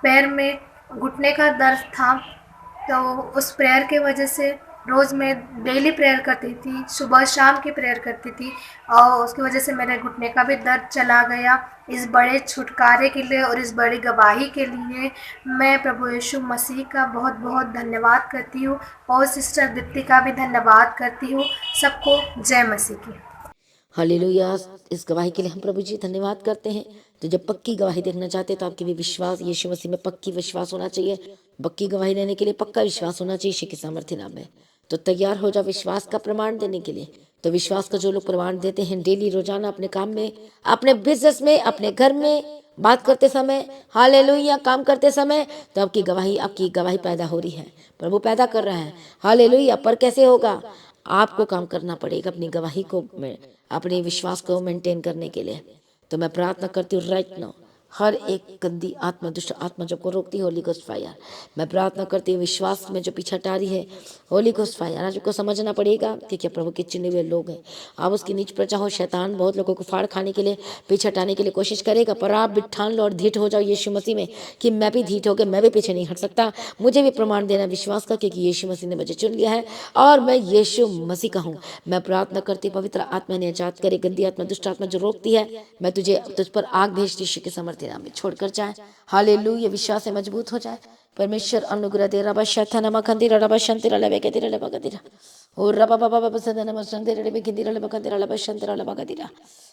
पैर में घुटने का दर्द था, तो उस प्रेयर की वजह से रोज़ मैं डेली प्रेयर करती थी, सुबह शाम की प्रेयर करती थी और उसकी वजह से मेरे घुटने का भी दर्द चला गया। इस बड़े छुटकारे के लिए और इस बड़ी गवाही के लिए मैं प्रभु यीशु मसीह का बहुत बहुत धन्यवाद करती हूँ और सिस्टर दीप्ति का भी धन्यवाद करती हूँ। सबको जय मसीह की। हालेलुया, इस गवाही के लिए हम प्रभु जी धन्यवाद करते हैं। तो जब पक्की गवाही देखना चाहते हैं तो आपके भी विश्वास यीशु मसीह में पक्की विश्वास होना चाहिए। पक्की गवाही देने के लिए पक्का विश्वास होना चाहिए यीशु के सामर्थ्य नाम में। तो तैयार हो जाओ विश्वास का प्रमाण देने के लिए। तो विश्वास का जो लोग प्रमाण देते हैं डेली रोजाना अपने काम में, अपने बिजनेस में, अपने घर में, बात करते समय, हालेलुया, काम करते समय, तो आपकी गवाही पैदा हो रही है। प्रभु पैदा कर रहा है। हालेलुया। पर कैसे होगा? आपको काम करना पड़ेगा अपनी गवाही को, अपने विश्वास को मेंटेन करने के लिए। तो मैं प्रार्थना करती हूँ राइट नाउ, हर एक गंदी आत्मा, दुष्ट आत्मा जो को रोकती है, होली गोस्ट फायर मैं प्रार्थना करती हूँ। विश्वास में जो पीछे हटा रही है, होली गोस्ट फायर आज को समझना पड़ेगा कि क्या प्रभु के चुने हुए लोग हैं। आप उसकी नीच प्रजा हो। शैतान बहुत लोगों को फाड़ खाने के लिए, पीछे हटाने के लिए कोशिश करेगा, पर आप भी ठान लो और धीट हो जाओ यीशु मसीह में कि मैं भी धीट हो गया, मैं भी पीछे नहीं हट सकता। मुझे भी प्रमाण देना विश्वास का, क्योंकि यीशु मसीह ने मुझे चुन लिया है और मैं यीशु मसीह का हूँ। मैं प्रार्थना करती, पवित्र आत्मा ने आजाद करे। गंदी आत्मा, दुष्ट आत्मा जो रोकती है, मैं तुझ पर आग भेजती यीशु के समर्थी नाम में, छोड़कर जाए। हालेलुया। विश्वास से मजबूत हो जाए। परमेश्वर अनुग्रह दे। रबा शथा नमा खंदिरा रबा शंतिरा लबे के तिरा लबा गदिरा और रबा बाबा बाबा सदन नम शंतिरा लबे के तिरा लबा गदिरा लबा शंतिरा लबा गदिरा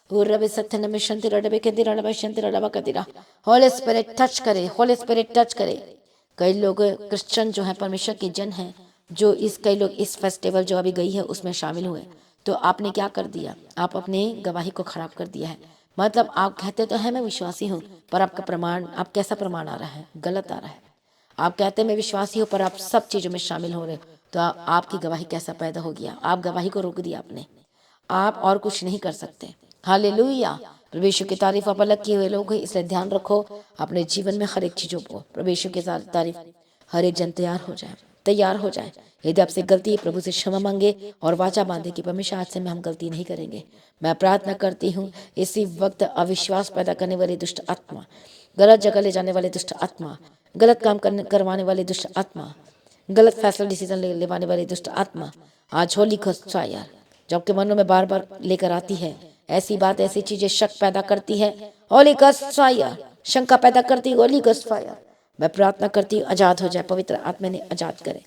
और रबे सत्य नम शंतिरा लबे के तिरा लबा शंतिरा लबा गदिरा। होली स्पिरिट टच करे, होली स्पिरिट टच करे। कई लोग क्रिश्चियन जो है, परमेश्वर के जन हैं, जो कई लोग इस फेस्टिवल जो अभी गई है उसमें शामिल हुए, तो आपने क्या कर दिया? आप अपने गवाही को खराब कर दिया है। मतलब आप कहते तो हैं मैं विश्वासी हूँ, पर आपका प्रमाण, आप कैसा प्रमाण आ रहा है? गलत आ रहा है। आप कहते हैं मैं विश्वासी हूँ, पर आप सब चीज़ों में शामिल हो रहे हो, तो आपकी गवाही कैसा पैदा हो गया? आप गवाही को रोक दिया आपने। आप और कुछ नहीं कर सकते। हालेलुया। प्रभु यीशु की तारीफ आप अलग किए हुए लोग हैं, इसलिए ध्यान रखो अपने जीवन में हर एक चीज़ों को। प्रभु यीशु की तारीफ, हर एक जन तैयार हो जाए। यदि आपसे गलती है, प्रभु से क्षमा मांगे और वाचा बांधे कि परमेश्वर आज से में हम गलती नहीं करेंगे। मैं प्रार्थना करती हूँ इसी वक्त अविश्वास पैदा करने वाली दुष्ट आत्मा, गलत जगह ले जाने वाले दुष्ट आत्मा, गलत काम करवाने वाले दुष्ट आत्मा, गलत फैसला डिसीजन लेवाने वाली दुष्ट आत्मा, आज होली गोस्ट फायर जो आपके मनों में बार बार लेकर आती है, ऐसी बात, ऐसी चीजें शक पैदा करती है, होली गोस्ट फायर शंका पैदा करती है, होली गोस्ट फायर मैं प्रार्थना करती हूँ आजाद हो जाए। पवित्र आत्मा ने आजाद करे।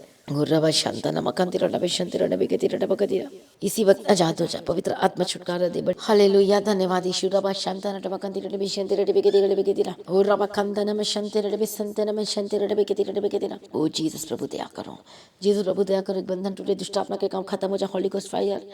इसी वक्त आजाद हो जाए। पवित्र आत्मा छुटकारा दे। हालेलुया। धन्यवाद यीशु। रबा शांता रबा कंति रबे शंति रबे के रबे के दिला ओ रबा कंता नम शंति रबे संते नम शंति रबे के दिला। ओ जीसस प्रभु दया करो, जीसस प्रभु दया करो। बंधन टूटे, दुष्ट आत्मा के काम खत्म हो जाए। होली गोस्ट फायर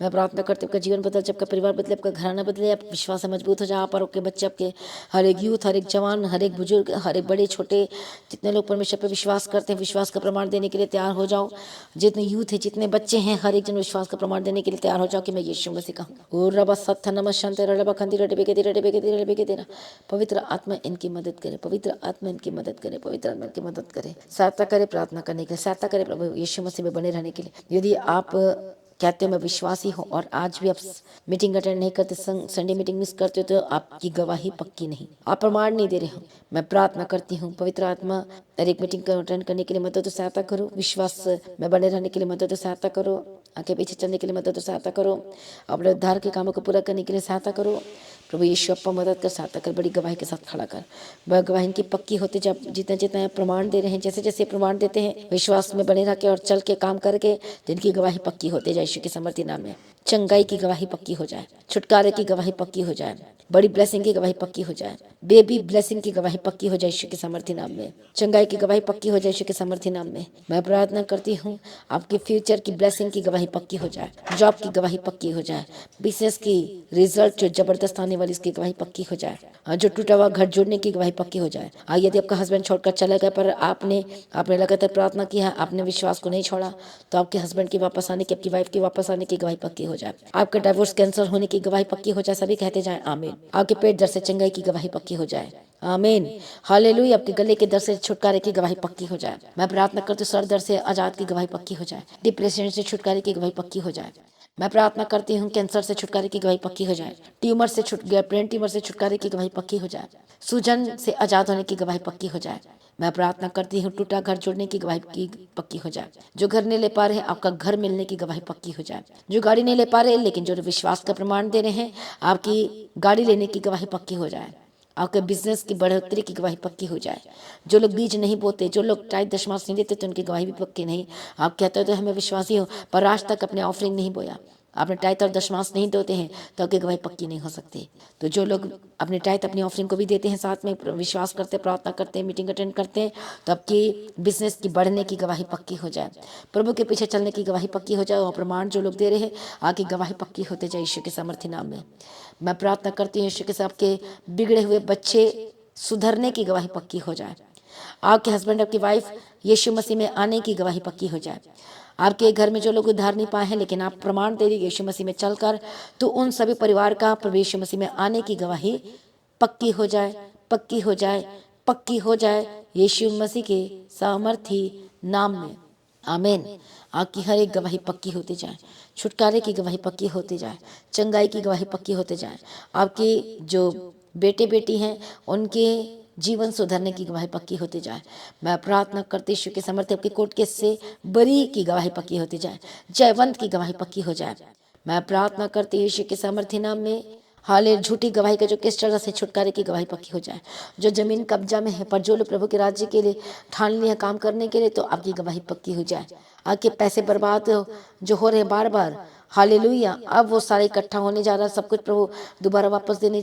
मैं प्रार्थना करती हूँ आपका जीवन बदले, आपका परिवार बदले, आपका घराना बदले, आप विश्वास से मजबूत हो जाए। आप और आपके बच्चे, आपके हर एक यूथ, हर एक जवान, हर एक बुजुर्ग, हर एक बड़े छोटे, जितने लोग परमेश्वर पर विश्वास करते हैं, विश्वास का प्रमाण देने के लिए तैयार हो जाओ। जितने यूथ है, जितने बच्चे हैं, हर एक जन विश्वास का प्रमाण देने के लिए तैयार हो जाओ कि मैं यीशु मसीह का हूँ। और रबा सत्था नम शांति रबा खंदी रबे के देना। पवित्र आत्मा इनकी मदद करे, पवित्र आत्मा इनकी मदद करे, पवित्र आत्मा इनकी मदद करे, सहायता करे प्रार्थना करने के लिए, सहायता करे प्रभु यीशु मसीह में बने रहने के लिए। यदि आप कहते हो मैं विश्वासी हूँ और आज भी आप मीटिंग अटेंड नहीं करते, संडे मीटिंग मिस करते हो, तो आपकी गवाही पक्की नहीं, आप प्रमाण नहीं दे रहे हो। मैं प्रार्थना करती हूँ पवित्र आत्मा हर एक मीटिंग को अटेंड करने के लिए मदद और सहायता करो, विश्वास में बने रहने के लिए मदद और सहायता करो, आगे पीछे चलने के लिए मदद और सहायता करो, अपने उद्धार के कामों को पूरा करने के लिए सहायता करो। प्रभु यीशु अप्पा मदद कर, सहायता कर, बड़ी गवाही के साथ खड़ा कर। वह गवाही इनकी पक्की होते जब जितना जितना प्रमाण दे रहे हैं, जैसे जैसे प्रमाण देते हैं, विश्वास में बने रह के और चल के काम करके, जिनकी गवाही पक्की होते जाए यीशु के समर्थी नाम में। चंगाई की गवाही पक्की हो जाए, छुटकारे की गवाही पक्की हो जाए, बड़ी ब्लेसिंग की गवाही पक्की हो जाए, बेबी ब्लेसिंग की गवाही पक्की हो जाए यीशु के समर्थी नाम में। चंगाई की गवाही पक्की हो जाए यीशु के समर्थी नाम में। मैं प्रार्थना करती हूँ आपके फ्यूचर की ब्लेसिंग की गवाही पक्की हो जाए, जॉब की गवाही पक्की हो जाए, बिजनेस की रिजल्ट जो जबरदस्त आने वाली इसकी गवाही पक्की हो जाए, जो टूटा हुआ घर जोड़ने की गवाही पक्की हो जाए। यदि आपका हस्बैंड छोड़कर चला गया, पर आपने लगातार प्रार्थना की है, आपने विश्वास को नहीं छोड़ा, तो आपके हस्बैंड की वापस आने की, आपकी वाइफ की वापस आने की गवाही पक्की हो जाए। आपका डिवोर्स कैंसिल होने की गवाही पक्की हो जाए। सभी कहते जाए आमीन। आपके पेट दर्द से चंगाई की गवाही पक्की हो जाए। आमीन। हालेलुया। आपके गले के दर्द से छुटकारे की गवाही पक्की हो जाए। मैं प्रार्थना करती हूँ सर दर्द से आजाद की गवाही पक्की हो जाए, डिप्रेशन से छुटकारे की गवाही पक्की हो जाए। मैं प्रार्थना करती हूँ कैंसर से छुटकारे की गवाही पक्की हो जाए, ट्यूमर से ब्रेन ट्यूमर से छुटकारे की गवाही पक्की हो जाए, सूजन से आजाद होने की गवाही पक्की हो जाए। मैं प्रार्थना करती हूँ टूटा घर जोड़ने की गवाही की पक्की हो जाए। जो घर नहीं ले पा रहे हैं, आपका घर मिलने की गवाही पक्की हो जाए। जो गाड़ी नहीं ले पा रहे लेकिन जो विश्वास का प्रमाण दे रहे हैं, आपकी गाड़ी लेने की गवाही पक्की हो जाए। आपके बिजनेस की बढ़ोतरी की गवाही पक्की हो जाए। जो लोग बीज नहीं बोते, जो लोग टाइट दशमांश नहीं देते, तो उनकी गवाही भी पक्की नहीं। आप कहते हो तो हमें विश्वासी हो, पर आज तक अपने ऑफरिंग नहीं बोया, आपने टाइट और दशमांश नहीं देते हैं, तो आपकी गवाही पक्की नहीं हो सकती। तो जो लोग अपने टाइट अपनी ऑफरिंग को भी देते हैं, साथ में विश्वास करते, प्रार्थना करते हैं, मीटिंग अटेंड करते हैं, तो आपकी बिजनेस की बढ़ने की गवाही पक्की हो जाए, प्रभु के पीछे चलने की गवाही पक्की हो जाए। और प्रमाण जो लोग दे रहे हैं, आगे गवाही पक्की होते जाए यीशु के सामर्थ्य नाम में। मैं प्रार्थना करती हूँ यीशु के साथ आपके बिगड़े हुए बच्चे सुधरने की गवाही पक्की हो जाए। आपके हस्बैंड, आपकी वाइफ यीशु मसीह में आने की गवाही पक्की हो जाए। आपके घर में जो लोग उद्धार नहीं पाए हैं, लेकिन आप प्रमाण दे रही यीशु मसीह में चलकर, तो उन सभी परिवार का प्रभु यीशु मसीह में आने की गवाही पक्की हो जाए, पक्की हो जाए, पक्की हो जाए यीशु मसीह के सामर्थी नाम में। आमीन। आपकी हर एक गवाही पक्की होती जाए, छुटकारे की गवाही पक्की होती जाए, चंगाई की गवाही पक्की होती जाए। आपके जो बेटे बेटी हैं उनके जीवन सुधरने की गवाही पक्की होती जाए। मैं प्रार्थना करती यीशु के सामर्थ्य आपके कोर्ट केस से बरी की गवाही पक्की होती जाए, जयवंत की गवाही पक्की हो जाए। मैं प्रार्थना करती यीशु के सामर्थ्य नाम में हाले झूठी गवाही का जो केस चल रहा से छुटकारे की गवाही पक्की हो जाए। जो जमीन कब्जा में है पर जो लोग प्रभु के राज्य के लिए ठान लिए काम करने के लिए, तो आपकी गवाही पक्की हो जाए। आपके पैसे बर्बाद जो हो रहे बार बार, हालेलुया, अब वो सारे इकट्ठा होने जा रहा है, सब कुछ प्रभु दोबारा वापस देने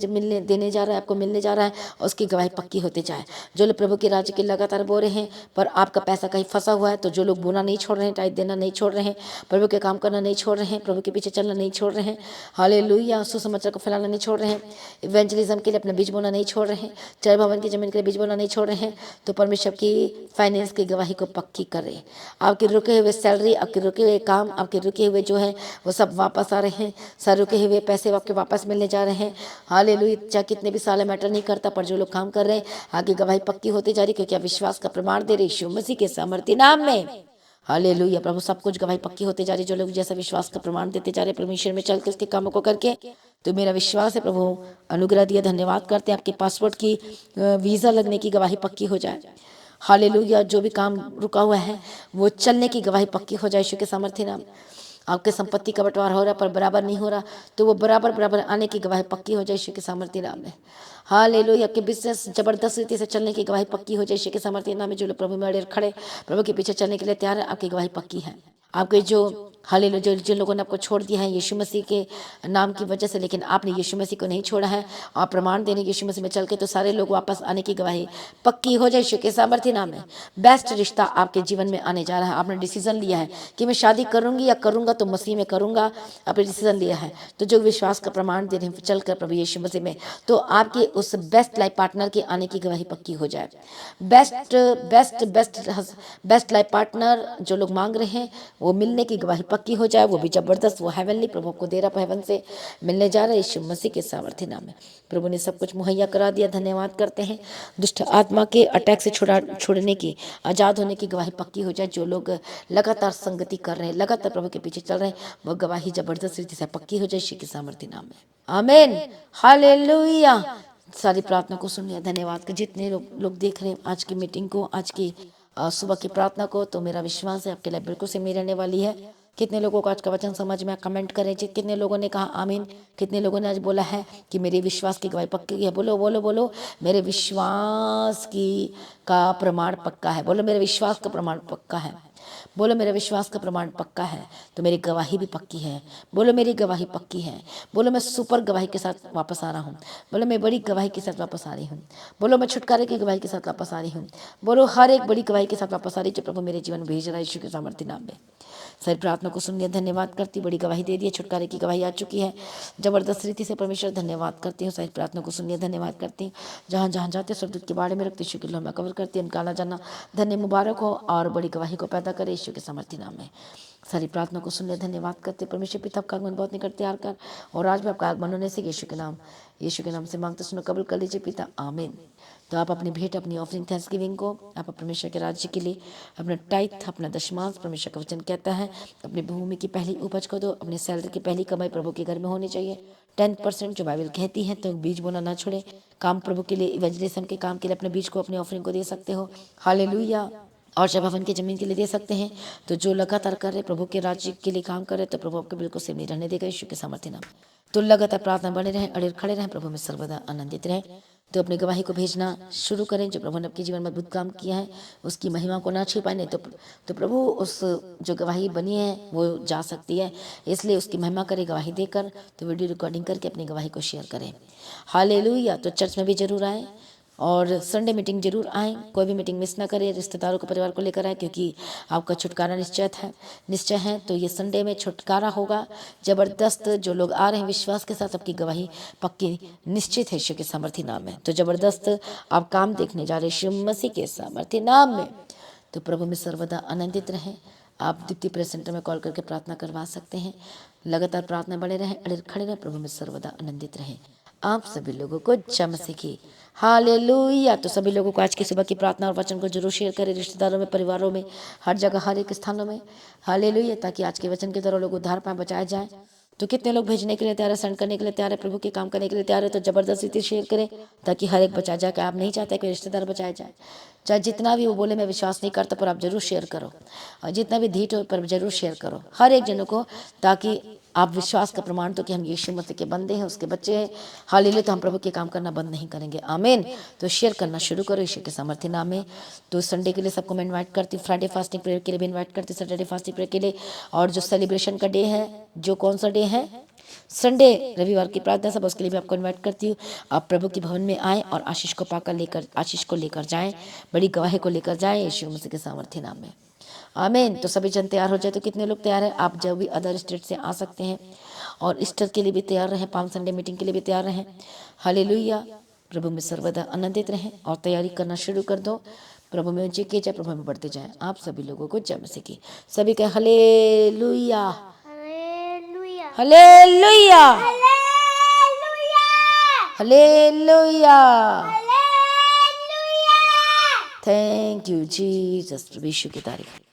जा रहा है, आपको मिलने जा रहा है, और उसकी गवाही पक्की होती जाए। जो लोग प्रभु के राज्य के लगातार बो रहे हैं पर आपका पैसा कहीं फंसा हुआ है, तो जो लोग बोना नहीं छोड़ रहे हैं, टाइट देना नहीं छोड़ रहे हैं, प्रभु के काम करना नहीं छोड़ रहे हैं, प्रभु के पीछे चलना नहीं छोड़ रहे हैं, हालेलुया, सुसमाचार को फैलाना नहीं छोड़ रहे हैं, इवेंजलिज्म के लिए अपना बीज बोना नहीं छोड़ रहे हैं, चर भवन की जमीन के लिए बीज बोना नहीं छोड़ रहे हैं, तो परमेश्वर की फाइनेंस की गवाही को पक्की करें। आपके रुके हुए सैलरी, आपके रुके हुए काम, आपके रुके हुए जो है वो सब वापस आ रहे हैं। सर रुके हुए पैसे आपके वापस मिलने जा रहे हैं। हालेलुया, चाहे कितने भी साल मैटर नहीं करता, पर जो लोग काम कर रहे हैं आगे गवाही पक्की होती जा रही, क्योंकि आप विश्वास का प्रमाण दे रहे यीशु मसीह के सामर्थ्य नाम में। हालेलुया, प्रभु सब कुछ गवाही पक्की होती जा रही। जो लोग जैसा विश्वास का प्रमाण देते जा रहे परमेश्वर में चल के उसके कामों को करके, तो मेरा विश्वास है प्रभु अनुग्रह दिया। धन्यवाद करते हैं आपके पासपोर्ट की वीज़ा लगने की गवाही पक्की हो जाए। हालेलुया, जो भी काम रुका हुआ है वो चलने की गवाही पक्की हो जाए यीशु के सामर्थ्य नाम। आपके संपत्ति का बंटवारा हो रहा है पर बराबर नहीं हो रहा, तो वो बराबर बराबर आने की गवाही पक्की हो जाए यीशु के सामर्थ्य नाम में। हालेलुया, आपके बिजनेस जबरदस्त रीति से चलने की गवाही पक्की हो जाए यीशु के सामर्थ्य नाम में। जो लोग प्रभु में अड़े खड़े प्रभु के पीछे चलने के लिए तैयार है, आपकी गवाही पक्की है। आपके जो हालेलुया, जिन लोगों ने आपको छोड़ दिया है यीशु मसीह के नाम की वजह से, लेकिन आपने यीशु मसीह को नहीं छोड़ा है, आप प्रमाण देने यीशु मसीह में चल के, तो सारे लोग वापस आने की गवाही पक्की हो जाए यीशु के सामर्थ्य नाम में। बेस्ट रिश्ता आपके जीवन में आने जा रहा है। आपने डिसीजन लिया है कि मैं शादी करूंगी या करूंगा तो मसीह में करूंगा, आपने डिसीजन लिया है, तो जो विश्वास का प्रमाण दे रहे हैं चल कर प्रभु यीशु मसीह में, तो आपके उस बेस्ट लाइफ पार्टनर के आने की गवाही पक्की हो जाए। Best best best best life partner जो लोग मांग रहे हैं वो मिलने की गवाही पक्की हो जाए, वो भी जबरदस्त, वो हेवनली प्रभु को दे रहा, हेवन से मिलने जा रहा है यीशु मसीह के सामर्थ्य नाम में। प्रभु ने सब कुछ मुहैया करा दिया। धन्यवाद करते हैं। दुष्ट आत्मा के अटैक से छोड़ने की, आजाद होने की गवाही पक्की हो जाए। जो लोग लगातार संगति कर रहे हैं, लगातार प्रभु के पीछे चल रहे हैं, वो गवाही जबरदस्त रीति से पक्की हो जाए यीशु के सामर्थ्य नाम में। आमीन, हालेलुया। सारी प्रार्थना को सुन लिया। धन्यवाद कि जितने लोग देख रहे हैं आज की मीटिंग को, आज की सुबह की प्रार्थना को, तो मेरा विश्वास है आपके लिए बिल्कुल से मेरे रहने वाली है। कितने लोगों को आज का वचन समझ में, कमेंट करें। कितने लोगों ने कहा आमीन, कितने लोगों ने आज बोला है कि मेरे विश्वास की गवाही पक्की है। बोलो बोलो बोलो, मेरे विश्वास की का प्रमाण पक्का है। बोलो मेरे विश्वास का प्रमाण पक्का है। बोलो मेरे विश्वास का प्रमाण पक्का है, तो मेरी गवाही भी पक्की है। बोलो मेरी गवाही पक्की है। बोलो मैं सुपर गवाही के साथ वापस आ रहा हूँ। बोलो मैं बड़ी गवाही के साथ वापस आ रही हूँ। बोलो मैं छुटकारे की गवाही के साथ वापस आ रही हूँ। बोलो हर एक बड़ी गवाही के साथ वापस आ रही है जो प्रभु मेरे जीवन में भेज रहा है यीशु के सामर्थ्य नाम में। सारी प्रार्थना को सुन लिया। धन्यवाद करती, बड़ी गवाही दे दी, छुटकारे की गवाही आ चुकी है जबरदस्त रीति से। परमेश्वर धन्यवाद करती हूँ। सारी प्रार्थना को सुन लिया। धन्यवाद करती हूँ। जहाँ जहाँ जाते सब के बारे में रखते यीशु के मैं कवर करती हूँ। उनका आना जाना धन्य मुबारक हो और बड़ी गवाही को पैदा करे यीशु के सामर्थ्य नाम में। सारी प्रार्थना को सुन लिया। धन्यवाद करते परमेश्वर पिता, आपका आगमन बहुत निकट तैयार कर, और आज भी आपका आगमन होने से यीशु के नाम से मांगते सुनो, कबूल कर लीजिए पिता, आमीन। तो आप अपनी भेंट, अपनी ऑफरिंग थैंक्सगिविंग को आप परमेश्वर के राज्य के लिए अपना टाइथ, अपना दशमांश, परमेश्वर का वचन कहता है अपनी भूमि की पहली उपज को दो। अपने सैलरी की पहली कमाई प्रभु के घर में होनी चाहिए। 10% जो बाइबल कहती है, तो बीज बोना ना छोड़े। काम प्रभु के लिए, इवेंजलिज्म के काम के लिए अपने बीज को, अपनी ऑफरिंग को दे सकते हो। हालेलुया। और जब भवन की जमीन के लिए दे सकते हैं, तो जो लगातार कर रहे प्रभु के राज्य के लिए काम कर रहे, तो प्रभु आपको बिल्कुल सेव नहीं रहने देगा यीशु के सामर्थ्य नाम। तो लगातार प्रार्थना बने रहें, अड़े खड़े रहें, प्रभु में सर्वदा आनंदित रहें। तो अपनी गवाही को भेजना शुरू करें। जो प्रभु ने आपके जीवन में अद्भुत काम किया है उसकी महिमा को ना छिपाए, नहीं तो प्रभु उस जो गवाही बनी है वो जा सकती है, इसलिए उसकी महिमा करें गवाही देकर। तो वीडियो रिकॉर्डिंग करके अपनी गवाही को शेयर करें। हालेलुया। तो चर्च में भी जरूर आएँ और संडे मीटिंग जरूर आएँ। कोई भी मीटिंग मिस ना करें। रिश्तेदारों को, परिवार को लेकर आए, क्योंकि आपका छुटकारा निश्चय है। तो ये संडे में छुटकारा होगा जबरदस्त। जो लोग आ रहे हैं विश्वास के साथ, आपकी गवाही पक्की निश्चित है यीशु के सामर्थ्य नाम में। तो जबरदस्त आप काम देखने जा रहे यीशु मसीह के सामर्थ्य नाम में। तो प्रभु में सर्वदा आनंदित रहें। आप दीप्ति प्रेस सेंटर में कॉल करके प्रार्थना करवा सकते हैं। लगातार प्रार्थना बने रहें, अड़े खड़े रहें, प्रभु में सर्वदा आनंदित रहें। आप सभी लोगों को जय मसीह की हालेलुया। तो सभी लोगों को आज की सुबह की प्रार्थना और वचन को जरूर शेयर करें, रिश्तेदारों में, परिवारों में, हर जगह, हर एक स्थानों में। हालेलुया, ताकि आज के वचन के द्वारा लोग उद्धार पाए, बचाए जाए। तो कितने लोग भेजने के लिए तैयार है, सेंड करने के लिए तैयार है, प्रभु के काम करने के लिए तैयार है, तो जबरदस्ती से शेयर करें ताकि हर एक बचा जाए। आप नहीं चाहते कि रिश्तेदार बचाए जाए, चाहे जितना भी वो बोले मैं विश्वास नहीं करता, पर आप जरूर शेयर करो। और जितना भी धीट हो पर जरूर शेयर करो हर एक जनों को, ताकि आप विश्वास का प्रमाण तो कि हम यीशु मसीह के बंदे हैं, उसके बच्चे हैं। हालेलुया। तो हम प्रभु के काम करना बंद नहीं करेंगे। आमीन। तो शेयर करना शुरू करो यीशु के सामर्थ्य नाम में। तो संडे के लिए सबको मैं इनवाइट करती हूँ, फ्राइडे फास्टिंग प्रेयर के लिए भी इनवाइट करती हूँ, सैटरडे फास्टिंग प्रेयर के लिए। और जो सेलिब्रेशन का डे है, जो कौन सा डे है, संडे, रविवार की प्रार्थना सब, उसके लिए भी आपको इनवाइट करती हूँ। आप प्रभु के भवन में आएँ और आशीष को पाकर लेकर, आशीष को लेकर जाएं, बड़ी गवाही को लेकर जाएं यीशु मसीह के सामर्थ्य नाम में। आमीन। तो सभी जन तैयार हो जाए। तो कितने लोग तैयार हैं? आप जब भी अदर स्टेट से आ सकते हैं, और ईस्टर के लिए भी तैयार रहें, पाम संडे मीटिंग के लिए भी तैयार रहें। हालेलुया। प्रभु में सर्वदा आनंदित रहें और तैयारी करना शुरू कर दो। प्रभु में ऊंचे किए जाए, प्रभु में बढ़ते जाएं। आप सभी लोगों को जय मसीह की। सभी का हालेलुया, हालेलुया, हालेलुया, हालेलुया, हालेलुया। हालेलुया। Thank you Jesus. प्रभु यीशु की तारीफ।